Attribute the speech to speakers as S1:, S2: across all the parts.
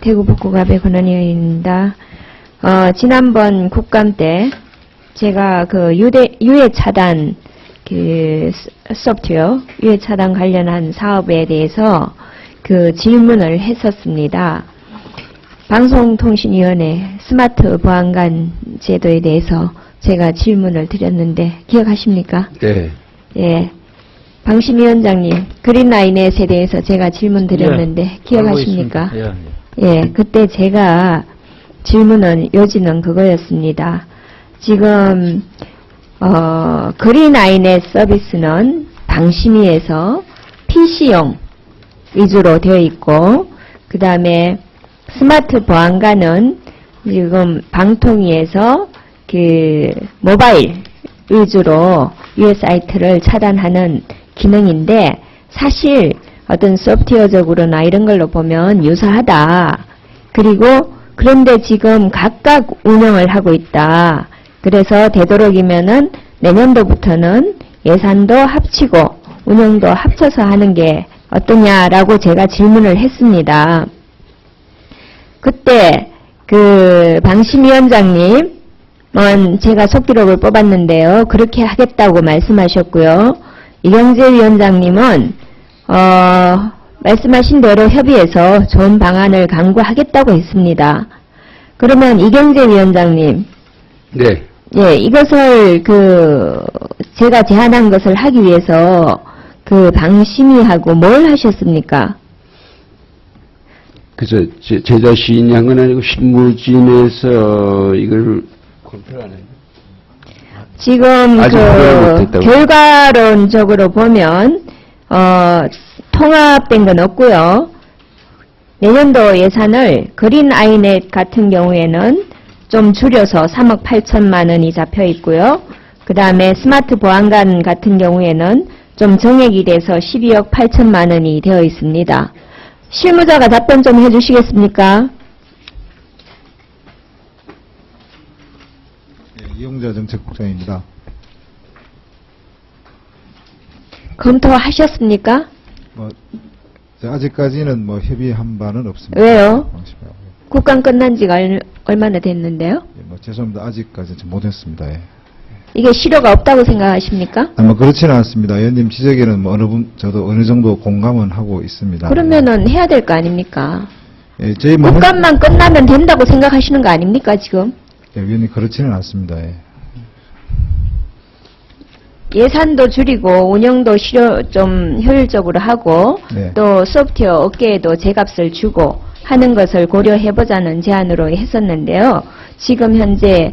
S1: 대구 북구갑의 권한의원입니다. 지난번 국감 때 제가 그 유해 차단 그 소프트웨어 유해 차단 관련한 사업에 대해서 그 질문을 했었습니다. 방송통신위원회 스마트 보안관 제도에 대해서 제가 질문을 드렸는데 기억하십니까?
S2: 네.
S1: 예. 방심위원장님, 그린라인넷에 대해서 제가 질문 드렸는데 기억하십니까?
S2: 예.
S1: 예, 그때 제가 질문은 요지는 그거였습니다. 지금 그린라인넷 서비스는 방심위에서 PC용 위주로 되어 있고, 그 다음에 스마트 보안관은 지금 방통위에서 그 모바일 위주로 유해 사이트를 차단하는 기능인데, 사실 어떤 소프트웨어적으로나 이런 걸로 보면 유사하다. 그리고 그런데 지금 각각 운영을 하고 있다. 그래서 되도록이면은 내년도부터는 예산도 합치고 운영도 합쳐서 하는 게 어떠냐라고 제가 질문을 했습니다. 그때 그 방심위원장님은 제가 속기록을 뽑았는데요. 그렇게 하겠다고 말씀하셨고요. 이경재 위원장님은 말씀하신 대로 협의해서 좋은 방안을 강구하겠다고 했습니다. 그러면 이경재 위원장님,
S2: 네.
S1: 예, 이것을 제가 제안한 것을 하기 위해서 그 방심위하고 뭘 하셨습니까?
S2: 그래서 제자 시인한 건 아니고 실무진에서 이걸 컨트롤하는.
S1: 지금 결과론적으로 보면 통합된 건 없고요. 내년도 예산을 그린아이넷 같은 경우에는 좀 줄여서 3억 8천만 원이 잡혀 있고요. 그 다음에 스마트 보안관 같은 경우에는 좀 정액이 돼서 12억 8천만 원이 되어 있습니다. 실무자가 답변 좀 해주시겠습니까?
S3: 이용자 정책국장입니다.
S1: 검토하셨습니까?
S3: 아직까지는 협의한 바는 없습니다.
S1: 왜요? 국감 끝난 지가 얼마나 됐는데요?
S3: 죄송합니다. 아직까지 못했습니다. 예.
S1: 이게 실효가 없다고 생각하십니까?
S3: 그렇지는 않습니다. 의원님 지적에는 저도 어느 정도 공감은 하고 있습니다.
S1: 그러면은 해야 될 거 아닙니까?
S3: 예,
S1: 국감만 끝나면 된다고 생각하시는 거 아닙니까, 지금?
S3: 예, 의원님 그렇지는 않습니다. 예.
S1: 예산도 줄이고 운영도 좀 효율적으로 하고
S3: 네.
S1: 또 소프트웨어 업계에도 제값을 주고 하는 것을 고려해보자는 제안으로 했었는데요. 지금 현재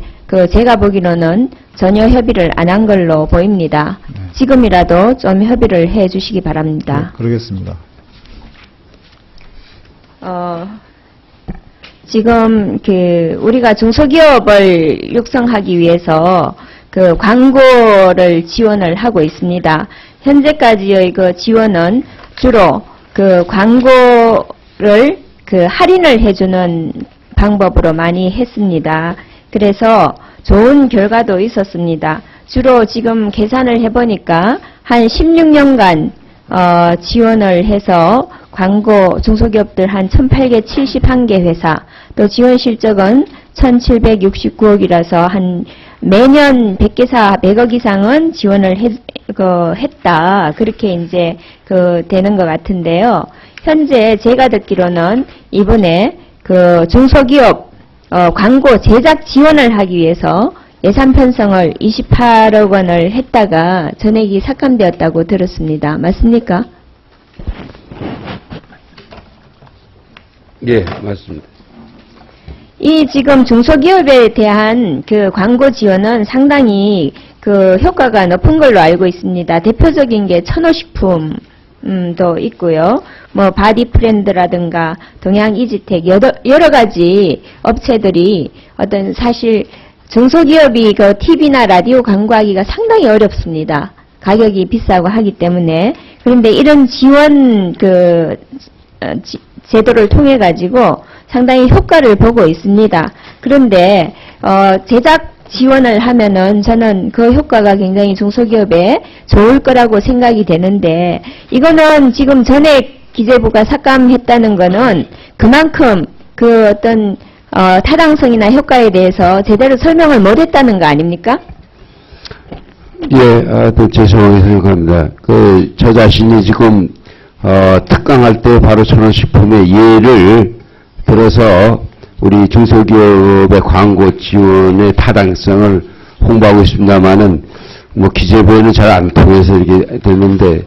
S1: 제가 보기로는 전혀 협의를 안 한 걸로 보입니다.
S3: 네.
S1: 지금이라도 좀 협의를 해 주시기 바랍니다.
S3: 네, 그러겠습니다.
S1: 지금 우리가 중소기업을 육성하기 위해서 광고를 지원을 하고 있습니다. 현재까지의 지원은 주로 광고를 할인을 해주는 방법으로 많이 했습니다. 그래서 좋은 결과도 있었습니다. 주로 지금 계산을 해보니까 한 16년간 지원을 해서 광고 중소기업들 한 1,871개 회사, 또 지원 실적은 1,769억이라서 한 매년 100개사 100억 이상은 지원을 했다. 그렇게 이제 되는 것 같은데요. 현재 제가 듣기로는 이번에 중소기업 광고 제작 지원을 하기 위해서 예산 편성을 28억 원을 했다가 전액이 삭감되었다고 들었습니다. 맞습니까?
S2: 예, 맞습니다.
S1: 이 지금 중소기업에 대한 광고 지원은 상당히 효과가 높은 걸로 알고 있습니다. 대표적인 게 천호식품도 있고요. 바디 프렌드라든가 동양 이지텍 여러 가지 업체들이 사실 중소기업이 TV나 라디오 광고하기가 상당히 어렵습니다. 가격이 비싸고 하기 때문에. 그런데 이런 지원 제도를 통해 가지고 상당히 효과를 보고 있습니다. 그런데 제작 지원을 하면은 저는 그 효과가 굉장히 중소기업에 좋을 거라고 생각이 되는데, 이거는 지금 전액 기재부가 삭감했다는 거는 그만큼 그 어떤 타당성이나 효과에 대해서 제대로 설명을 못했다는 거 아닙니까?
S2: 예, 죄송하게 생각합니다. 저 자신이 지금, 특강할 때 바로 천원식품의 예를 들어서 우리 중소기업의 광고 지원의 타당성을 홍보하고 있습니다만은, 기재부에는 잘 안 통해서 이렇게 되는데,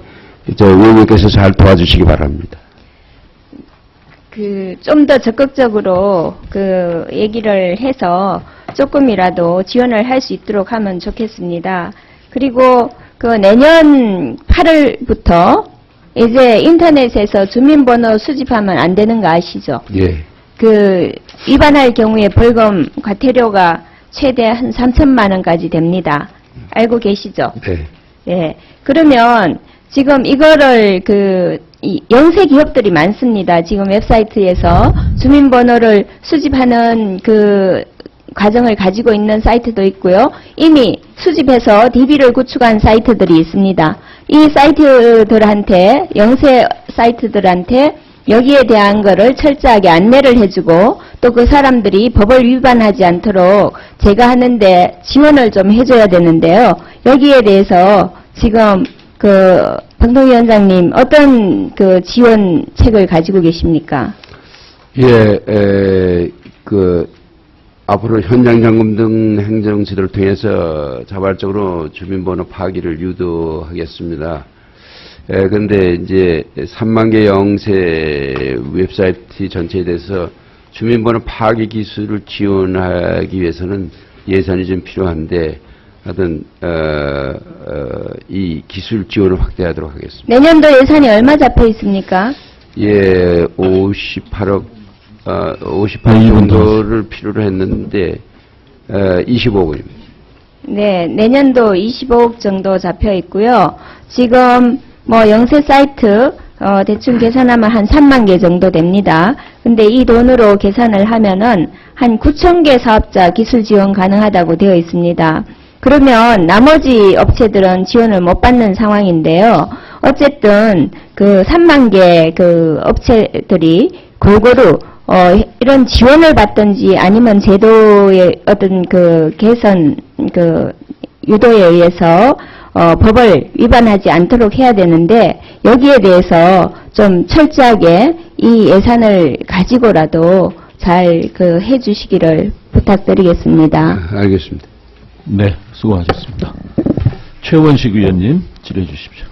S2: 의원님께서 잘 도와주시기 바랍니다.
S1: 좀 더 적극적으로 얘기를 해서 조금이라도 지원을 할 수 있도록 하면 좋겠습니다. 그리고 내년 8월부터 이제 인터넷에서 주민번호 수집하면 안 되는 거 아시죠?
S2: 예.
S1: 위반할 경우에 벌금 과태료가 최대 한 3천만 원까지 됩니다. 알고 계시죠?
S2: 네.
S1: 예. 그러면 지금 이거를 이 영세 기업들이 많습니다. 지금 웹사이트에서 주민번호를 수집하는 과정을 가지고 있는 사이트도 있고요. 이미 수집해서 DB를 구축한 사이트들이 있습니다. 이 사이트들한테, 영세 사이트들한테 여기에 대한 거를 철저하게 안내를 해주고 또 그 사람들이 법을 위반하지 않도록 제가 하는데 지원을 좀 해줘야 되는데요. 여기에 대해서 지금 방통위원장님 어떤 지원책을 가지고 계십니까?
S2: 예, 앞으로 현장 점검 등 행정 지도를 통해서 자발적으로 주민번호 파기를 유도하겠습니다. 그런데 이제 3만 개 영세 웹사이트 전체에 대해서 주민번호 파기 기술을 지원하기 위해서는 예산이 좀 필요한데 하여튼 이 기술 지원을 확대하도록 하겠습니다.
S1: 내년도 예산이 얼마 잡혀 있습니까?
S2: 예, 58억 정도를 필요로 했는데 25억입니다.
S1: 네, 내년도 25억 정도 잡혀 있고요. 지금 영세 사이트 대충 계산하면 한 3만 개 정도 됩니다. 근데 이 돈으로 계산을 하면은 한 9천 개 사업자 기술 지원 가능하다고 되어 있습니다. 그러면 나머지 업체들은 지원을 못 받는 상황인데요. 어쨌든 3만 개 업체들이 골고루 이런 지원을 받든지 아니면 제도의 어떤 개선 유도에 의해서 법을 위반하지 않도록 해야 되는데 여기에 대해서 좀 철저하게 이 예산을 가지고라도 잘 해주시기를 부탁드리겠습니다.
S2: 알겠습니다.
S4: 네, 수고하셨습니다. 최원식 의원님 질의해 주십시오.